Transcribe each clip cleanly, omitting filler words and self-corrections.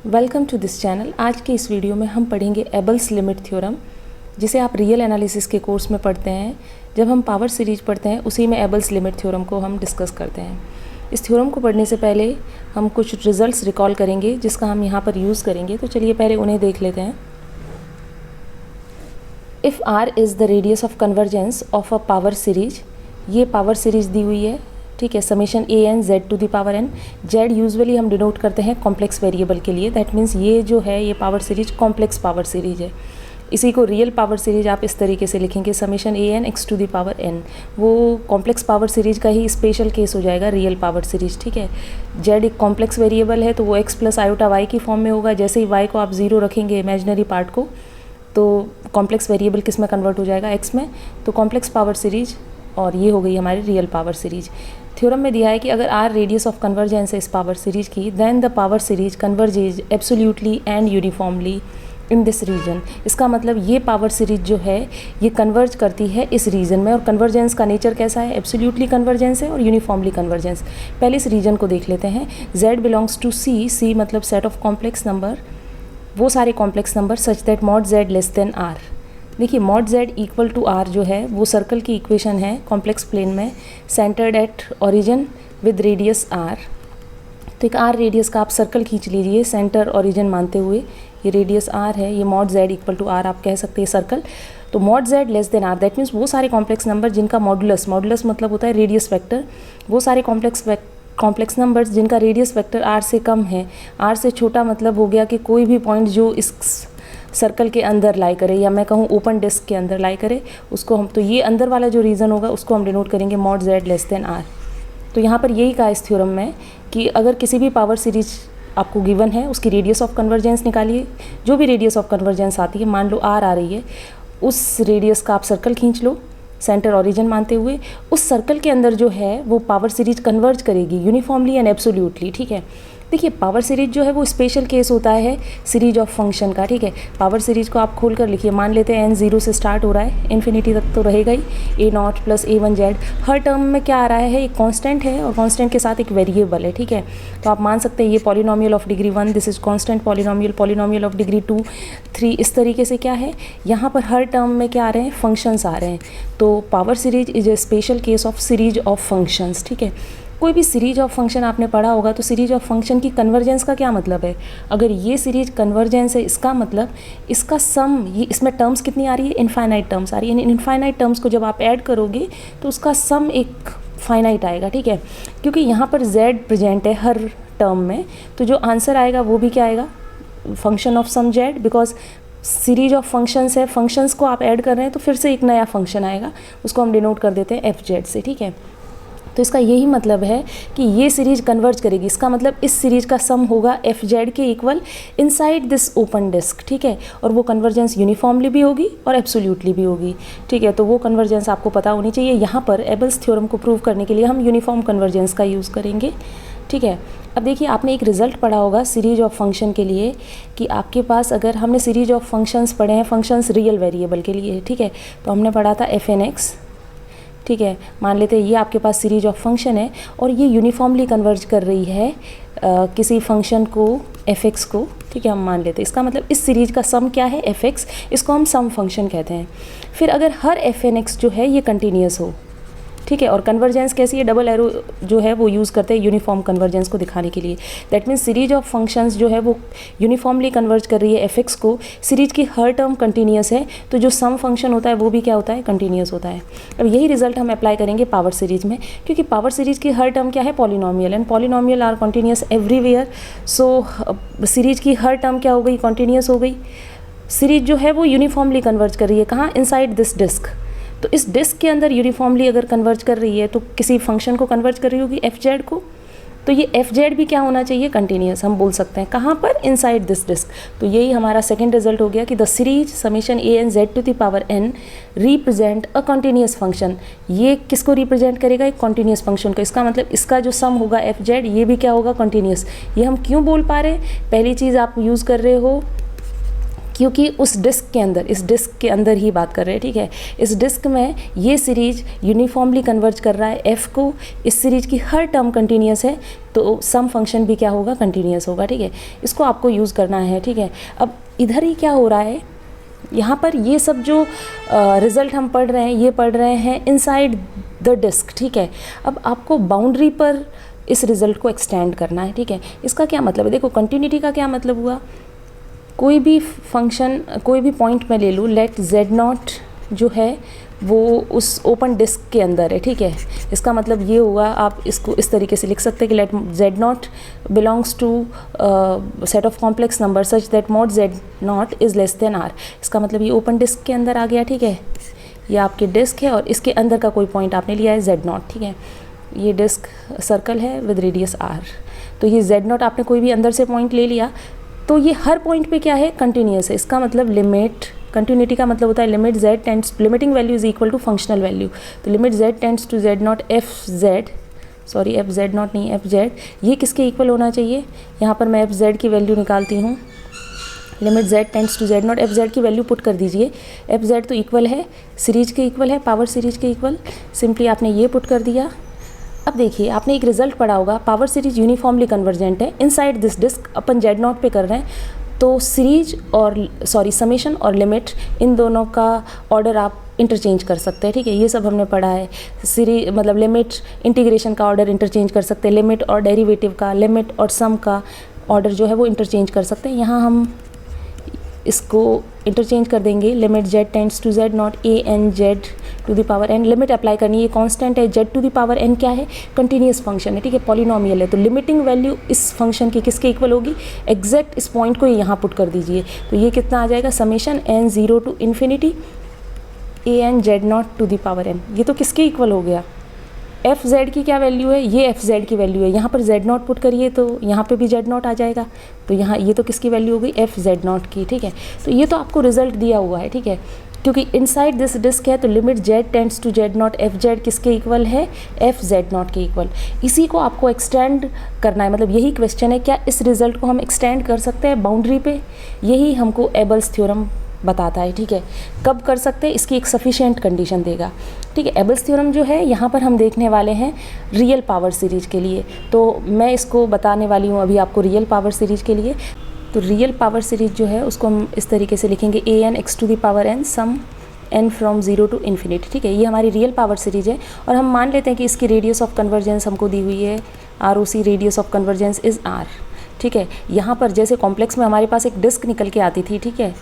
Welcome to this channel. आज के इस वीडियो में हम पढ़ेंगे एबल्स लिमिट थ्योरम, जिसे आप रियल एनालिसिस के कोर्स में पढ़ते हैं। जब हम पावर सीरीज पढ़ते हैं उसी में एबल्स लिमिट थ्योरम को हम डिस्कस करते हैं। इस थ्योरम को पढ़ने से पहले हम कुछ रिजल्ट्स रिकॉल करेंगे जिसका हम यहाँ पर यूज़ करेंगे। तो चलिए पहले उन्हें देख लेते हैं। If r is the radius of convergence of a power series, ये पावर सीरीज दी हुई है, ठीक है, summation a n z to the power n. Z usually हम डिनोट करते हैं कॉम्प्लेक्स वेरिएबल के लिए। दैट मीन्स ये जो है ये power series complex power series है। इसी को रियल पावर सीरीज आप इस तरीके से लिखेंगे, summation a N x to the power n. वो कॉम्प्लेक्स पावर सीरीज का ही स्पेशल केस हो जाएगा रियल पावर सीरीज, ठीक है। जेड एक कॉम्प्लेक्स वेरिएबल है तो वो एक्स प्लस आयोटा वाई की फॉर्म में होगा। जैसे ही वाई को आप ज़ीरो रखेंगे इमेजनरी पार्ट को, तो कॉम्प्लेक्स वेरिएबल किस में कन्वर्ट हो जाएगा, एक्स में। तो कॉम्प्लेक्स पावर सीरीज, और ये हो गई हमारी रियल पावर सीरीज। थ्योरम में दिया है कि अगर आर रेडियस ऑफ कन्वर्जेंस है इस पावर सीरीज की, then the power series converges absolutely and uniformly in this region. इसका मतलब ये पावर सीरीज जो है ये कन्वर्ज करती है इस रीजन में। और कन्वर्जेंस का नेचर कैसा है, एब्सोल्यूटली कन्वर्जेंस है और यूनिफॉर्मली कन्वर्जेंस। पहले इस रीजन को देख लेते हैं। z belongs to C, C मतलब सेट ऑफ कॉम्प्लेक्स नंबर, वो सारे complex number such that mod z less than R. देखिए mod z equal to R जो है वो सर्कल की इक्वेशन है कॉम्प्लेक्स प्लेन में, centred at origin with radius R. तो एक आर रेडियस का आप सर्कल खींच लीजिए सेंटर ओरिजिन मानते हुए। ये रेडियस आर है, ये mod z equal to r आप कह सकते हैं सर्कल। तो mod z less than r, that means वो सारे कॉम्प्लेक्स नंबर जिनका मॉडुलस, मॉडुलस मतलब होता है रेडियस वेक्टर, वो सारे कॉम्प्लेक्स नंबर्स जिनका रेडियस वेक्टर आर से कम है। आर से छोटा मतलब हो गया कि कोई भी पॉइंट जो इस सर्कल के अंदर लाई करे, या मैं कहूँ ओपन डिस्क के अंदर लाई करे, उसको हम, तो ये अंदर वाला जो रीज़न होगा उसको हम डिनोट करेंगे mod z less than r. तो यहाँ पर यही कहा इस थ्योरम में कि अगर किसी भी पावर सीरीज आपको गिवन है उसकी रेडियस ऑफ कन्वर्जेंस निकालिए। जो भी रेडियस ऑफ कन्वर्जेंस आती है, मान लो आर आ रही है, उस रेडियस का आप सर्कल खींच लो सेंटर ओरिजिन मानते हुए। उस सर्कल के अंदर जो है वो पावर सीरीज कन्वर्ज करेगी यूनिफॉर्मली एंड एब्सोल्यूटली, ठीक है। देखिए पावर सीरीज जो है वो स्पेशल केस होता है सीरीज ऑफ फंक्शन का, ठीक है। पावर सीरीज को आप खोल कर लिखिए, मान लेते हैं n 0 से स्टार्ट हो रहा है, इन्फिनिटी तक तो रहेगा ही, a not plus a1z। Her term में क्या आ रहा है, एक कांस्टेंट है और कांस्टेंट के साथ एक वेरिएबल है, ठीक है। तो आप मान सकते हैं ये polynomial of degree 1, this is constant polynomial, polynomial of degree 2, 3, इस तरीके से क्या है यहाँ पर हर टर्म में क्या आ रहे हैं, फंक्शंस आ रहे हैं। तो power series is a special case of series of functions, ठीक है। कोई भी सीरीज ऑफ फंक्शन आपने पढ़ा होगा तो सीरीज ऑफ फंक्शन की कन्वर्जेंस का क्या मतलब है। अगर ये सीरीज कन्वर्जेंस है इसका मतलब इसका सम, ये इसमें टर्म्स कितनी आ रही है, इनफाइनाइट टर्म्स आ रही है। इन इनफाइनाइट टर्म्स को जब आप ऐड करोगे तो उसका सम एक फाइनाइट आएगा, ठीक है। क्योंकि यहाँ पर z प्रेजेंट है हर टर्म में, तो जो आंसर आएगा वो भी क्या आएगा, function of sum z। Because series of functions है, फंक्शंस को आप ऐड कर रहे हैं तो फिर से एक नया फंक्शन आएगा, उसको हम डिनोट कर देते हैं fz से, ठीक है। तो इसका यही मतलब है कि ये सीरीज कन्वर्ज करेगी। इसका मतलब इस सीरीज का सम होगा fz के equal inside this open disc, ठीक है। और वो कन्वर्जेंस यूनिफॉर्मली भी होगी और एब्सोल्यूटली भी होगी, ठीक है। तो वो कन्वर्जेंस आपको पता होनी चाहिए। यहाँ पर एबल्स थ्योरम को प्रूव करने के लिए हम यूनिफॉर्म कन्वर्जेंस का यूज़ करेंगे, ठीक है। अब देखिए आपने एक रिजल्ट पढ़ा होगा सीरीज ऑफ फंक्शन के लिए कि आपके पास, अगर हमने सीरीज ऑफ फंक्शंस पढ़े हैं फंक्शंस रियल वेरिएबल के लिए, ठीक है। तो हमने पढ़ा था fn(x), ठीक है। मान लेते हैं ये आपके पास सीरीज ऑफ फंक्शन है और ये यूनिफॉर्मली कन्वर्ज कर रही है किसी फंक्शन को, fx को, ठीक है। हम मान लेते हैं इसका मतलब इस सीरीज का सम क्या है, fx, इसको हम सम फंक्शन कहते हैं। फिर अगर हर fn(x) जो है ये कंटिन्यूस हो, ठीक है। और कन्वर्जेंस कैसी है, डबल एरो जो है वो यूज़ करते हैं यूनिफॉर्म कन्वर्जेंस को दिखाने के लिए। That means series of functions जो है वो यूनिफॉर्मली कन्वर्ज कर रही है fx को, सीरीज की हर टर्म कंटिन्यूस है, तो जो सम फंक्शन होता है वो भी क्या होता है, कंटिन्यूस होता है। अब यही रिजल्ट हम अप्लाई करेंगे पावर सीरीज में, क्योंकि पावर सीरीज की हर टर्म क्या है, polynomial, and polynomial are continuous everywhere. So series की हर टर्म क्या हो गई, कॉन्टिन्यूस हो गई। सीरीज जो है वो यूनिफॉर्मली कन्वर्ज कर रही है, कहाँ, इनसाइड दिस डिस्क। तो इस डिस्क के अंदर यूनिफॉर्मली अगर कन्वर्ज कर रही है तो किसी फंक्शन को कन्वर्ज कर रही होगी fz को, तो ये fz भी क्या होना चाहिए, कंटिन्यूस, हम बोल सकते हैं। कहाँ पर, इनसाइड दिस डिस्क। तो यही हमारा सेकंड रिजल्ट हो गया कि the series summation a n z to the power n represent a continuous function. ये किसको रिप्रेजेंट करेगा, एक कंटिन्यूस फंक्शन को। इसका मतलब इसका जो सम होगा fz, ये भी क्या होगा, कंटिन्यूस। ये हम क्यों बोल पा रहे हैं, पहली चीज़ आप यूज़ कर रहे हो क्योंकि उस डिस्क के अंदर, इस डिस्क के अंदर ही बात कर रहे हैं, ठीक है। इस डिस्क में ये सीरीज यूनिफॉर्मली कन्वर्ज कर रहा है एफ को, इस सीरीज की हर टर्म कंटिन्यूस है, तो सम फंक्शन भी क्या होगा, कंटिन्यूस होगा, ठीक है। इसको आपको यूज़ करना है, ठीक है। अब इधर ही क्या हो रहा है, यहाँ पर ये सब जो रिज़ल्ट हम पढ़ रहे हैं, ये पढ़ रहे हैं इनसाइड द डिस्क, ठीक है। अब आपको बाउंड्री पर इस रिज़ल्ट को एक्सटेंड करना है, ठीक है। इसका क्या मतलब है, देखो कंटिन्यूटी का क्या मतलब हुआ, कोई भी फंक्शन, कोई भी पॉइंट मैं ले लूँ, लेट z0 जो है वो उस ओपन डिस्क के अंदर है, ठीक है। इसका मतलब ये हुआ, आप इसको इस तरीके से लिख सकते हैं कि let z0 belongs to set of complex number such that mod z0 is less than r। इसका मतलब ये ओपन डिस्क के अंदर आ गया, ठीक है। ये आपकी डिस्क है और इसके अंदर का कोई पॉइंट आपने लिया है z0, ठीक है। ये डिस्क सर्कल है विद रेडियस r, तो ये z0 आपने कोई भी अंदर से पॉइंट ले लिया, तो ये हर पॉइंट पे क्या है, कंटिन्यूस है। इसका मतलब लिमिट, कंटिन्यूटी का मतलब होता है limit z tends, limiting value is equal to functional value, तो limit z tends to z0 F Z not नहीं एफ जेड, ये किसके इक्वल होना चाहिए, यहाँ पर मैं एफ जेड की वैल्यू निकालती हूँ। Limit z tends to z0 F z की वैल्यू पुट कर दीजिए। एफ जेड तो इक्वल है सीरीज के, इक्वल है पावर सीरीज के इक्वल, सिंपली आपने ये पुट कर दिया। अब देखिए, आपने एक रिजल्ट पढ़ा होगा, पावर सीरीज यूनिफॉर्मली कन्वर्जेंट है इनसाइड दिस डिस्क, अपन z0 पे कर रहे हैं, तो सीरीज और समेशन और लिमिट, इन दोनों का ऑर्डर आप इंटरचेंज कर सकते हैं, ठीक है। ये सब हमने पढ़ा है। सीरीज मतलब लिमिट इंटीग्रेशन का ऑर्डर इंटरचेंज कर सकते हैं, लिमिट और डेरिवेटिव का, लिमिट और सम का ऑर्डर जो है वो इंटरचेंज कर सकते हैं। यहाँ हम इसको इंटरचेंज कर देंगे, limit z tends to z0 a n z to the power n, limit apply करनी है, कांस्टेंट है, z to the power n क्या है, कंटिन्यूस फंक्शन है, ठीक है, पॉलिनोमियल है, तो लिमिटिंग वैल्यू इस फंक्शन की किसके इक्वल होगी, एग्जैक्ट इस पॉइंट को यहाँ पुट कर दीजिए, तो ये कितना आ जाएगा, summation n 0 to infinity a n z0 to the power n, ये तो किसके इक्वल हो गया, एफ जेड की क्या वैल्यू है, ये एफ जेड की वैल्यू है, यहाँ पर z0 पुट करिए तो यहाँ पे भी z0 आ जाएगा, तो यहाँ ये तो किसकी वैल्यू हो गई, एफ z0 की, ठीक है। तो ये तो आपको रिजल्ट दिया हुआ है, ठीक है, क्योंकि इनसाइड दिस डिस्क है, तो limit z tends to z0 F z किसके इक्वल है, एफ z0 के इक्वल। इसी को आपको एक्सटेंड करना है, मतलब यही क्वेश्चन है, क्या इस रिजल्ट को हम एक्सटेंड कर सकते हैं बाउंड्री पे, यही हमको एबल्स थ्योरम बताता है, ठीक है। कब कर सकते हैं, इसकी एक सफिशिएंट कंडीशन देगा, ठीक है। एबल्स थ्योरम जो है यहाँ पर हम देखने वाले हैं रियल पावर सीरीज के लिए, तो मैं इसको बताने वाली हूँ अभी आपको रियल पावर सीरीज के लिए। तो रियल पावर सीरीज जो है उसको हम इस तरीके से लिखेंगे, A N x to the power N sum n from 0 to infinity, ठीक है। ये हमारी रियल पावर सीरीज है और हम मान लेते हैं कि इसकी रेडियस ऑफ कन्वर्जेंस हमको दी हुई है, ROC radius of convergence is R, ठीक है। यहाँ पर जैसे कॉम्प्लेक्स में हमारे पास एक डिस्क निकल के आती थी, ठीक है,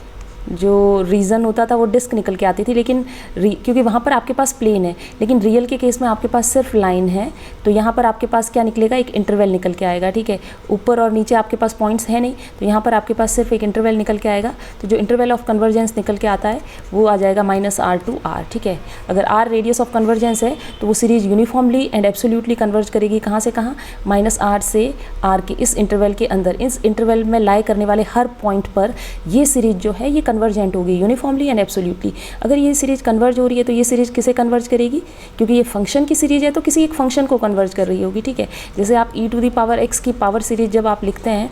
जो रीज़न होता था वो डिस्क निकल के आती थी, लेकिन क्योंकि वहाँ पर आपके पास प्लेन है, लेकिन रियल के केस में आपके पास सिर्फ लाइन है, तो यहाँ पर आपके पास क्या निकलेगा, एक इंटरवल निकल के आएगा, ठीक है। ऊपर और नीचे आपके पास पॉइंट्स है नहीं, तो यहाँ पर आपके पास सिर्फ एक इंटरवल निकल के आएगा, तो जो इंटरवल ऑफ कन्वर्जेंस निकल के आता है वो आ जाएगा -r टू r, ठीक है। अगर r रेडियस ऑफ कन्वर्जेंस है तो वो series uniformly and absolutely converge करेगी, कहाँ से कहाँ, -r से r के इस इंटरवल के अंदर, इस इंटरवल में लाई करने वाले हर पॉइंट पर ये सीरीज जो है ये कन्वर्जेंट होगी यूनिफॉर्मली एंड एब्सोल्यूटली। अगर ये सीरीज कन्वर्ज हो रही है तो ये सीरीज किसे कन्वर्ज करेगी, क्योंकि ये फंक्शन की सीरीज है तो किसी एक फंक्शन को कन्वर्ज कर रही होगी, ठीक है। जैसे आप e to the power x की पावर सीरीज जब आप लिखते हैं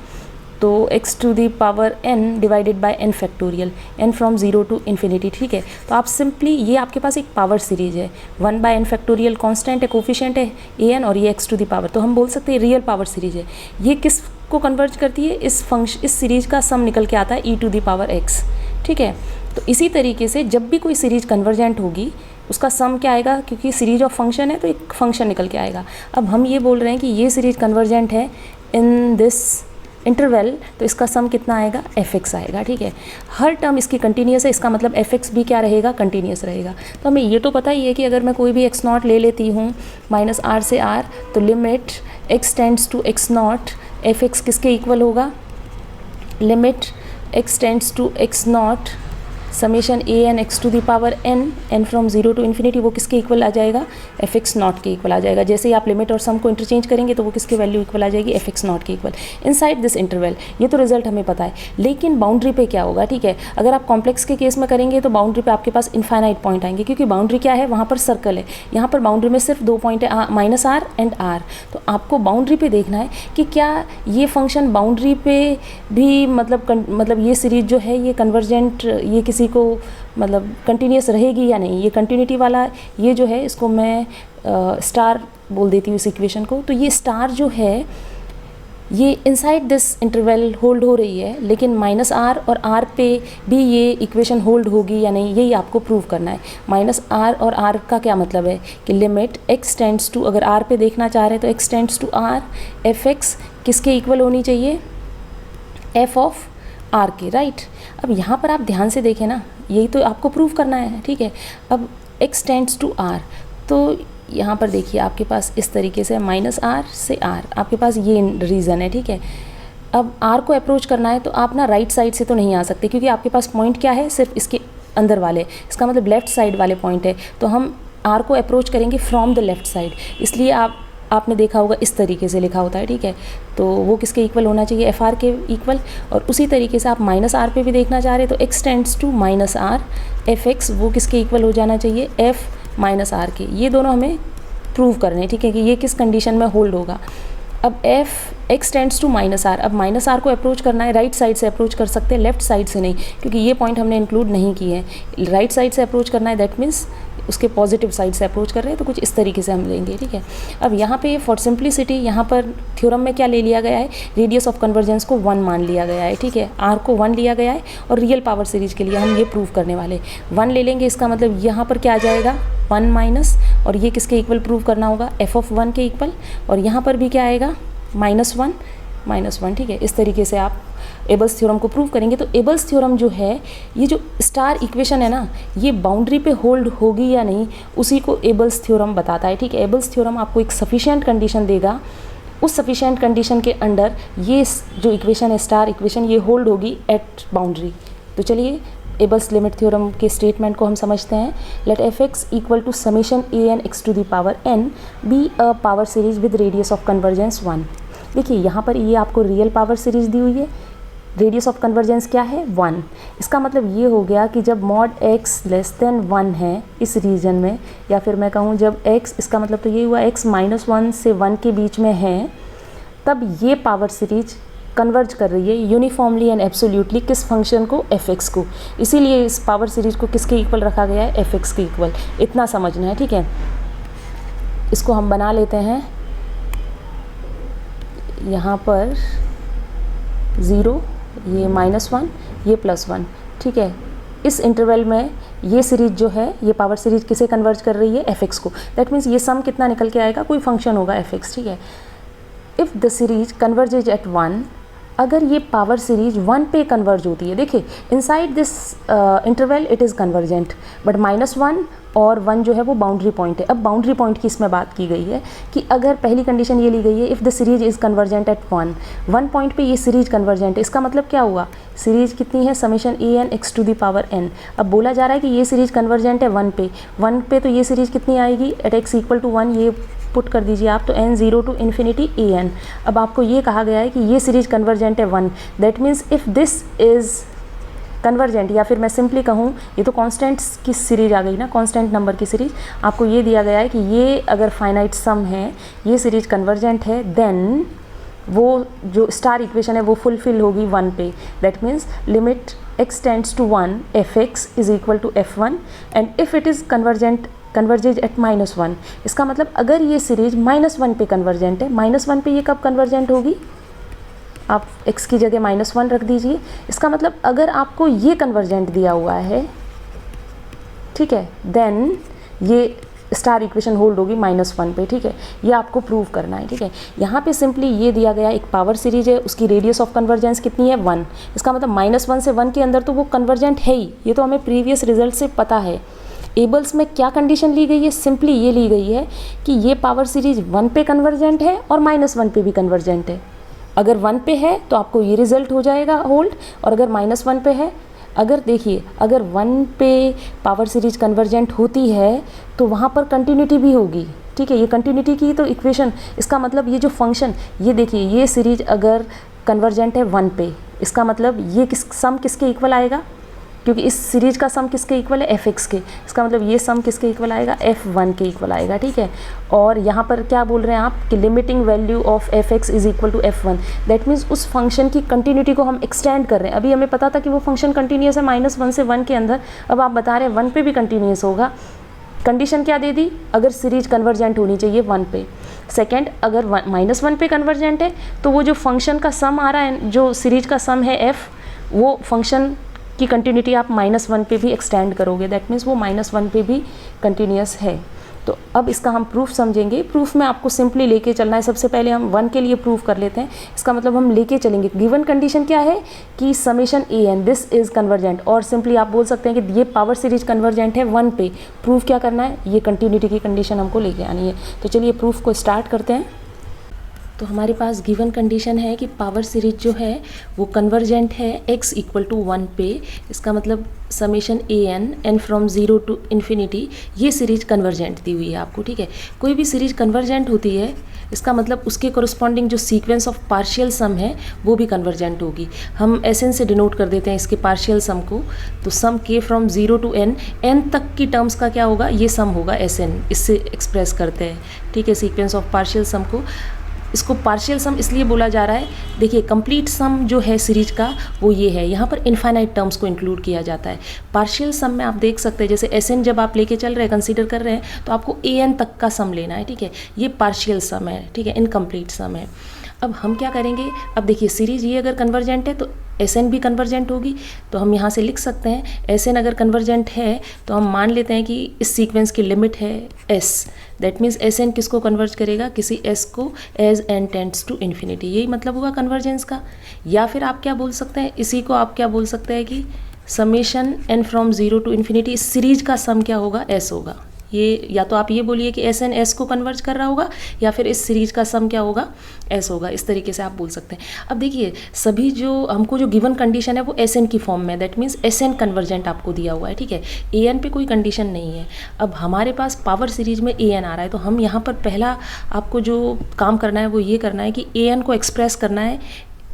तो x to the power n divided by n factorial, n from 0 to infinity, ठीक है। तो आप सिंपली, ये आपके पास एक पावर सीरीज है, 1 बाय n फैक्टोरियल कॉन्स्टेंट है, कोफिशिएंट है an और ये x टू द पावर, तो हम बोल सकते हैं रियल पावर सीरीज है। ये किस को कन्वर्ज करती है, इस सीरीज का सम निकल के आता है e to the power x, ठीक है। तो इसी तरीके से जब भी कोई सीरीज कन्वर्जेंट होगी उसका सम क्या आएगा, क्योंकि सीरीज ऑफ फंक्शन है तो एक फंक्शन निकल के आएगा। अब हम ये बोल रहे हैं कि ये सीरीज कन्वर्जेंट है इन दिस इंटरवल, तो इसका सम कितना आएगा, fx आएगा, ठीक है। हर टर्म इसकी कंटिन्यूस है, इसका मतलब fx भी क्या रहेगा, कंटिन्यूस रहेगा। तो हमें ये तो पता ही है कि अगर मैं कोई भी x0 ले लेती हूँ -r से r, तो limit x tends to x0 fx किसके इक्वल होगा, limit x tends to x0 summation a N x to the power n from zero to infinity, वो किसके इक्वल आ जाएगा, एफ एक्स नॉट के इक्वल आ जाएगा। जैसे ही आप लिमिट और सम को इंटरचेंज करेंगे तो वो किसके वैल्यू इक्वल आ जाएगी, एफ एक्स नॉट के इक्वल इनसाइड दिस इंटरवल। ये तो रिजल्ट हमें पता है, लेकिन बाउंड्री पे क्या होगा, ठीक है। अगर आप कॉम्प्लेक्स के केस में करेंगे तो बाउंड्री पे आपके पास इनफाइनाइट पॉइंट आएंगे, क्योंकि बाउंड्री क्या है, वहाँ पर सर्कल है, यहाँ पर बाउंड्री में सिर्फ 2 पॉइंट है, माइनस आर एंड आर। तो आपको बाउंड्री पे देखना है कि क्या ये फंक्शन बाउंड्री पे भी मतलब ये सीरीज जो है ये कन्वर्जेंट, ये किसी को मतलब कंटिन्यूस रहेगी या नहीं। ये कंटिन्यूटी वाला ये जो है इसको मैं स्टार बोल देती हूँ इस इक्वेशन को। तो ये स्टार जो है ये इनसाइड दिस इंटरवल होल्ड हो रही है, लेकिन माइनस आर और आर पे भी ये इक्वेशन होल्ड होगी या नहीं, यही आपको प्रूव करना है। माइनस आर और आर का क्या मतलब है कि लिमिट एक्स टेंड्स टू, अगर आर पे देखना चाह रहे हैं तो x tends to r, f x किसके इक्वल होनी चाहिए, एफ ऑफ आर के, राइट। अब यहाँ पर आप ध्यान से देखें ना, यही तो आपको प्रूव करना है, ठीक है। अब एक्स टेंड्स टू आर, तो यहाँ पर देखिए आपके पास इस तरीके से माइनस आर से आर, आपके पास ये रीज़न है, ठीक है। अब आर को अप्रोच करना है तो आप ना राइट साइड से तो नहीं आ सकते, क्योंकि आपके पास पॉइंट क्या है, सिर्फ इसके अंदर वाले, इसका मतलब लेफ़्ट साइड वाले पॉइंट है। तो हम आर को अप्रोच करेंगे फ्रॉम द लेफ़्ट साइड, इसलिए आपने देखा होगा इस तरीके से लिखा होता है, ठीक है। तो वो किसके इक्वल होना चाहिए, एफ आर के इक्वल। और उसी तरीके से आप माइनस आर पे भी देखना चाह रहे हैं तो x tends to minus r, f x वो किसके इक्वल हो जाना चाहिए, एफ माइनस आर के। ये दोनों हमें प्रूव करने हैं, ठीक है, कि ये किस कंडीशन में होल्ड होगा। अब f x tends to minus r, अब माइनस आर को अप्रोच करना है, राइट साइड से अप्रोच कर सकते हैं, लेफ्ट साइड से नहीं, क्योंकि ये पॉइंट हमने इंक्लूड नहीं किए हैं। राइट साइड से अप्रोच करना है, दैट मीन्स उसके पॉजिटिव साइड से अप्रोच कर रहे हैं, तो कुछ इस तरीके से हम लेंगे, ठीक है। अब यहाँ पे फॉर सिंप्लिसिटी यहाँ पर थ्योरम में क्या ले लिया गया है, रेडियस ऑफ कन्वर्जेंस को 1 मान लिया गया है, ठीक है। आर को 1 लिया गया है और रियल पावर सीरीज के लिए हम ये प्रूव करने वाले 1 ले लेंगे। इसका मतलब यहाँ पर क्या आ जाएगा, 1 माइनस, और ये किसके इक्वल प्रूव करना होगा, एफ ऑफ 1 के इक्वल। और यहाँ पर भी क्या आएगा, -1, ठीक है। इस तरीके से आप एबल्स थ्योरम को प्रूव करेंगे। तो एबल्स थ्योरम जो है, ये जो स्टार इक्वेशन है ना, ये बाउंड्री पे होल्ड होगी या नहीं, उसी को एबल्स थ्योरम बताता है, ठीक है। एबल्स थ्योरम आपको एक सफिशिएंट कंडीशन देगा, उस सफिशिएंट कंडीशन के अंडर ये जो इक्वेशन है स्टार इक्वेशन, ये होल्ड होगी एट बाउंड्री। तो चलिए एबल्स लिमिट थ्योरम के स्टेटमेंट को हम समझते हैं। Let f x equal to summation a N x to the power n be a power series with radius of convergence 1। देखिए यहाँ पर ये आपको रियल पावर सीरीज दी हुई है, रेडियस ऑफ कन्वर्जेंस क्या है, 1। इसका मतलब ये हो गया कि जब मॉड x लेस देन 1 है इस रीजन में, या फिर मैं कहूँ जब x, इसका मतलब तो ये हुआ x -1 से 1 के बीच में है, तब ये पावर सीरीज कन्वर्ज कर रही है यूनिफॉर्मली एंड एब्सोल्यूटली किस फंक्शन को, fx को। इसीलिए इस पावर सीरीज को किसके इक्वल रखा गया है, fx के इक्वल। इतना समझना है, ठीक है। इसको हम बना लेते हैं यहाँ पर 0, ये -1, ये +1, ठीक है। इस इंटरवल में ये सीरीज जो है, ये पावर सीरीज किसे कन्वर्ज कर रही है, fx को। दैट मीन्स ये सम कितना निकल के आएगा, कोई फंक्शन होगा fx, ठीक है। If the series converges at 1, अगर ये पावर सीरीज 1 पे कन्वर्ज होती है, देखिए inside this interval it is convergent, but -1 और 1 जो है वो बाउंड्री पॉइंट है। अब बाउंड्री पॉइंट की इसमें बात की गई है कि अगर पहली कंडीशन ये ली गई है, if the series is convergent at 1 point पे ये सीरीज कन्वर्जेंट है, इसका मतलब क्या हुआ, सीरीज कितनी है, summation a N x to the power n. अब बोला जा रहा है कि ये सीरीज कन्वर्जेंट है 1 पे, तो ये सीरीज कितनी आएगी, एट एक्स इक्वल टू 1, ये पुट कर दीजिए आप, तो n 0 to infinity a n. अब आपको ये कहा गया है कि ये सीरीज कन्वर्जेंट है 1, that means if this is convergent, या फिर मैं सिंपली कहूँ, ये तो कांस्टेंट्स की सीरीज आ गई ना, कांस्टेंट नंबर की सीरीज। आपको ये दिया गया है कि ये अगर फाइनाइट सम है, ये सीरीज कन्वर्जेंट है, देन वो जो स्टार इक्वेशन है वो फुलफिल होगी 1 पे। That means limit x tends to 1 fx is equal to f1 and if it is converges at -1। इसका मतलब अगर ये सीरीज -1 पे कन्वर्जेंट है, -1 पे ये कब कन्वर्जेंट होगी, आप x की जगह -1 रख दीजिए। इसका मतलब अगर आपको ये कन्वर्जेंट दिया हुआ है, ठीक है, देन ये स्टार इक्वेशन होल्ड होगी -1 पे, ठीक है। ये आपको प्रूव करना है, ठीक है। यहाँ पे सिंपली ये दिया गया एक पावर सीरीज है, उसकी रेडियस ऑफ कन्वर्जेंस कितनी है, 1। इसका मतलब -1 से 1 के अंदर तो वो कन्वर्जेंट है ही, ये तो हमें प्रीवियस रिजल्ट से पता है। एबल्स में क्या कंडीशन ली गई है, सिंपली ये ली गई है कि ये पावर सीरीज 1 पे कन्वर्जेंट है और -1 पे भी कन्वर्जेंट है। अगर 1 पे है तो आपको ये रिजल्ट हो जाएगा होल्ड, और अगर -1 पे है, अगर देखिए, अगर 1 पे पावर सीरीज कन्वर्जेंट होती है तो वहाँ पर कंटिन्यूटी भी होगी, ठीक है। ये कंटिन्यूटी की तो इक्वेशन, इसका मतलब ये जो फंक्शन, ये देखिए, ये सीरीज अगर कन्वर्जेंट है 1 पे, इसका मतलब ये सम किसके इक्वल आएगा, क्योंकि इस सीरीज का सम किसके इक्वल है, fx के, इसका मतलब ये सम किसके इक्वल आएगा, f1 के इक्वल आएगा, ठीक है। और यहाँ पर क्या बोल रहे हैं आप कि limiting value of fx is equal to f1, that means उस फंक्शन की कंटिन्यूटी को हम एक्सटेंड कर रहे हैं। अभी हमें पता था कि वो फंक्शन कंटिन्यूस है -1 से 1 के अंदर, अब आप बता रहे हैं 1 पे भी कंटिन्यूस होगा। कंडीशन क्या दे दी, अगर सीरीज कन्वर्जेंट होनी चाहिए 1 पे। सेकेंड, अगर -1 पे कन्वर्जेंट है तो वो जो फंक्शन का सम आ रहा है, जो सीरीज का सम है f, वो फंक्शन की कंटिन्यूटी आप -1 पे भी एक्सटेंड करोगे, दैट मीन्स वो -1 पे भी कंटिन्यूस है। तो अब इसका हम प्रूफ समझेंगे। प्रूफ में आपको सिंपली लेके चलना है। सबसे पहले हम 1 के लिए प्रूफ कर लेते हैं। इसका मतलब हम लेके चलेंगे, गिवन कंडीशन क्या है कि summation a n this is convergent, और सिंपली आप बोल सकते हैं कि ये पावर सीरीज कन्वर्जेंट है 1 पे। प्रूफ क्या करना है, ये कंटिन्यूटी की कंडीशन हमको लेके आनी है। तो चलिए प्रूफ को स्टार्ट करते हैं। तो हमारे पास गिवन कंडीशन है कि पावर सीरीज जो है वो कन्वर्जेंट है x इक्वल टू 1 पे। इसका मतलब summation a n from 0 to infinity, ये सीरीज कन्वर्जेंट दी हुई है आपको, ठीक है। कोई भी सीरीज कन्वर्जेंट होती है, इसका मतलब उसके कोरस्पॉन्डिंग जो सीक्वेंस ऑफ पार्शियल सम है वो भी कन्वर्जेंट होगी। हम एन से डिनोट कर देते हैं इसके पार्शियल सम को। तो सम के फ्रॉम 0 टू n तक की टर्म्स का क्या होगा, ये सम होगा Sn, इससे एक्सप्रेस करते हैं, ठीक है, सीक्वेंस ऑफ पार्शियल सम को। इसको पार्शियल सम इसलिए बोला जा रहा है, देखिए कंप्लीट सम जो है सीरीज का वो ये है, यहाँ पर इनफाइनाइट टर्म्स को इंक्लूड किया जाता है। पार्शियल सम में आप देख सकते हैं, जैसे Sn जब आप लेके चल रहे हैं, कंसीडर कर रहे हैं, तो आपको An तक का सम लेना है, ठीक है। ये पार्शियल सम है, ठीक है, इनकम्प्लीट सम है। अब हम क्या करेंगे, अब देखिए सीरीज ये अगर कन्वर्जेंट है तो Sn भी कन्वर्जेंट होगी। तो हम यहाँ से लिख सकते हैं Sn अगर कन्वर्जेंट है तो हम मान लेते हैं कि इस सीक्वेंस की लिमिट है S, दैट मीन्स Sn किसको कन्वर्ज करेगा, किसी S को as n tends to infinity, यही मतलब हुआ कन्वर्जेंस का। या फिर आप क्या बोल सकते हैं, इसी को आप क्या बोल सकते हैं कि summation n from 0 to infinity, इस सीरीज का सम क्या होगा, S होगा। ये या तो आप ये बोलिए कि Sn S को कन्वर्ज कर रहा होगा, या फिर इस सीरीज का सम क्या होगा, S होगा। इस तरीके से आप बोल सकते हैं। अब देखिए सभी जो हमको जो गिवन कंडीशन है वो Sn की फॉर्म में, दैट मीन्स Sn कन्वर्जेंट आपको दिया हुआ है, ठीक है। An पे कोई कंडीशन नहीं है। अब हमारे पास पावर सीरीज में An आ रहा है, तो हम यहाँ पर पहला आपको जो काम करना है वो ये करना है कि An को एक्सप्रेस करना है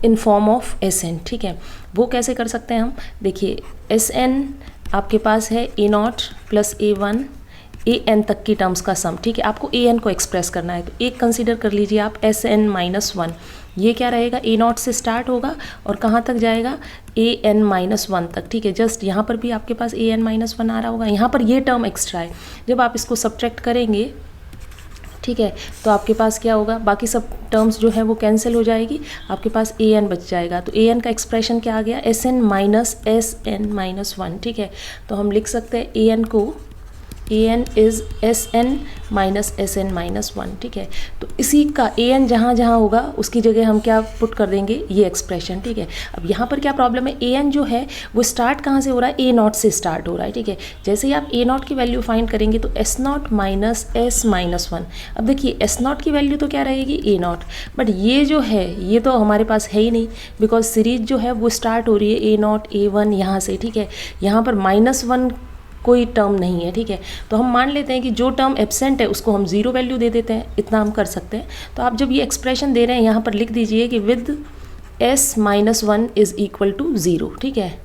इन फॉर्म ऑफ Sn, ठीक है। वो कैसे कर सकते हैं हम, देखिए Sn आपके पास है A0 प्लस A1 An तक की टर्म्स का सम, ठीक है। आपको An को एक्सप्रेस करना है, तो एक कंसीडर कर लीजिए आप Sn-1, ये क्या रहेगा, A0 से स्टार्ट होगा और कहाँ तक जाएगा, An-1 तक, ठीक है। जस्ट यहाँ पर भी आपके पास An-1 आ रहा होगा, यहाँ पर ये टर्म एक्स्ट्रा है। जब आप इसको सब्ट्रैक्ट करेंगे, ठीक है, तो आपके पास क्या होगा, बाकी सब टर्म्स जो है वो कैंसिल हो जाएगी, आपके पास An बच जाएगा। तो An का एक्सप्रेशन क्या आ गया, Sn-Sn-1, ठीक है। तो हम लिख सकते हैं An को, An इज़ Sn-Sn-1, ठीक है। तो इसी का An जहाँ जहाँ होगा उसकी जगह हम क्या पुट कर देंगे, ये एक्सप्रेशन, ठीक है। अब यहाँ पर क्या प्रॉब्लम है, An जो है वो स्टार्ट कहाँ से हो रहा है, A0 से स्टार्ट हो रहा है, ठीक है। जैसे ही आप A0 की वैल्यू फाइंड करेंगे तो S0 माइनस S-1। अब देखिए S0 की वैल्यू तो क्या रहेगी, A0, बट ये जो है ये तो हमारे पास है ही नहीं, बिकॉज सीरीज जो है वो स्टार्ट हो रही है A0 A1 यहाँ से, ठीक है। यहाँ पर -1 कोई टर्म नहीं है, ठीक है। तो हम मान लेते हैं कि जो टर्म एब्सेंट है उसको हम 0 वैल्यू दे देते हैं, इतना हम कर सकते हैं। तो आप जब ये एक्सप्रेशन दे रहे हैं यहाँ पर लिख दीजिए कि with S-1 is equal to 0, ठीक है।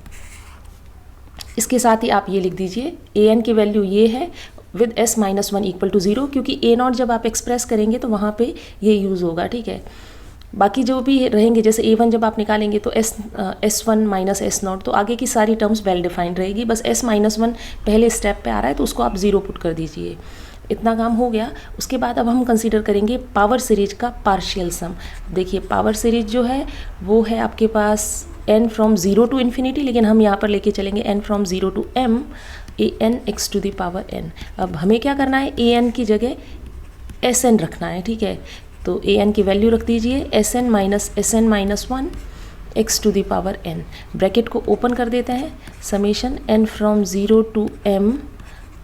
इसके साथ ही आप ये लिख दीजिए An की वैल्यू ये है विद S-1 इक्वल टू 0, क्योंकि A0 जब आप एक्सप्रेस करेंगे तो वहाँ पे ये यूज़ होगा, ठीक है। बाकी जो भी रहेंगे, जैसे A1 जब आप निकालेंगे तो S1 माइनस S0, तो आगे की सारी टर्म्स वेल डिफाइंड रहेगी। बस S-1 पहले स्टेप पे आ रहा है तो उसको आप 0 पुट कर दीजिए, इतना काम हो गया। उसके बाद अब हम कंसीडर करेंगे पावर सीरीज का पार्शियल सम। देखिए पावर सीरीज जो है वो है आपके पास n फ्रॉम 0 टू इन्फिनिटी, लेकिन हम यहाँ पर लेके चलेंगे n from 0 to m An x to the power n। अब हमें क्या करना है, An की जगह Sn रखना है, ठीक है। तो An की वैल्यू रख दीजिए Sn-Sn-1 x to the power n। Bracket को ओपन कर देते हैं, summation n from 0 to m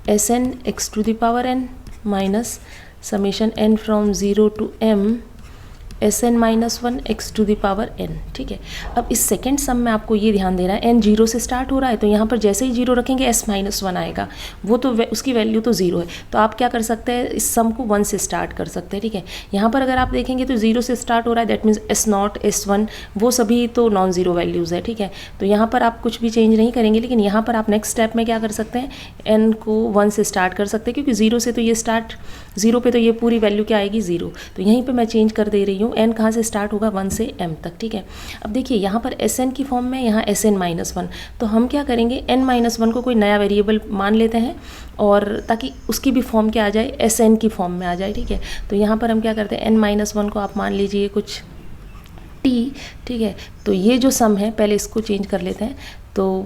Sn x to the power n minus summation n from 0 to m Sn minus one x to the power n, ठीक है। अब इस second sum में आपको ये ध्यान देना है n जीरो से स्टार्ट हो रहा है, तो यहाँ पर जैसे ही जीरो रखेंगे s माइनस वन आएगा, वो तो उसकी वैल्यू तो ज़ीरो है, तो आप क्या कर सकते हैं, इस सम को 1 से स्टार्ट कर सकते हैं, ठीक है। यहाँ पर अगर आप देखेंगे तो जीरो से स्टार्ट हो रहा है, that means s not s1 वो सभी तो नॉन ज़ीरो वैल्यूज़ है, ठीक है। तो यहाँ पर आप कुछ भी चेंज नहीं करेंगे, लेकिन यहाँ पर आप नेक्स्ट स्टेप में क्या कर सकते हैं, n को 1 से स्टार्ट कर सकते हैं, क्योंकि ज़ीरो से तो ये स्टार्ट, ज़ीरो पे तो ये पूरी वैल्यू क्या आएगी, ज़ीरो। तो यहीं पे मैं चेंज कर दे रही हूँ, n कहाँ से स्टार्ट होगा, 1 से m तक, ठीक है। अब देखिए यहाँ पर Sn की फॉर्म में, यहाँ Sn माइनस वन, तो हम क्या करेंगे, n माइनस वन को कोई नया वेरिएबल मान लेते हैं, और ताकि उसकी भी फॉर्म क्या आ जाए, Sn की फॉर्म में आ जाए, ठीक है। तो यहाँ पर हम क्या करते हैं, n माइनस वन को आप मान लीजिए कुछ t, ठीक है। तो ये जो सम है, पहले इसको चेंज कर लेते हैं, तो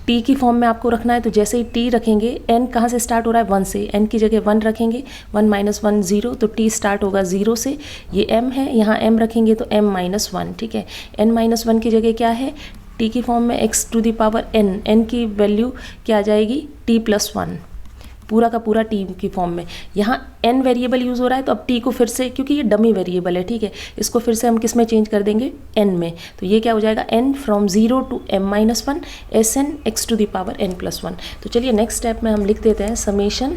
t की फॉर्म में आपको रखना है, तो जैसे ही t रखेंगे, n कहाँ से स्टार्ट हो रहा है, 1 से, n की जगह 1 रखेंगे, 1 माइनस वन 0, तो t स्टार्ट होगा 0 से, ये m है, यहाँ m रखेंगे तो m माइनस वन, ठीक है। n माइनस वन की जगह क्या है, t की फॉर्म में x to the power n, n की वैल्यू क्या आ जाएगी, t प्लस वन, पूरा का पूरा t की फॉर्म में। यहाँ n वेरिएबल यूज़ हो रहा है, तो अब t को फिर से, क्योंकि ये डमी वेरिएबल है, ठीक है, इसको फिर से हम किस में चेंज कर देंगे, n में। तो ये क्या हो जाएगा, n from 0 to m minus one Sn x to the power n plus one. तो चलिए नेक्स्ट स्टेप में हम लिख देते हैं summation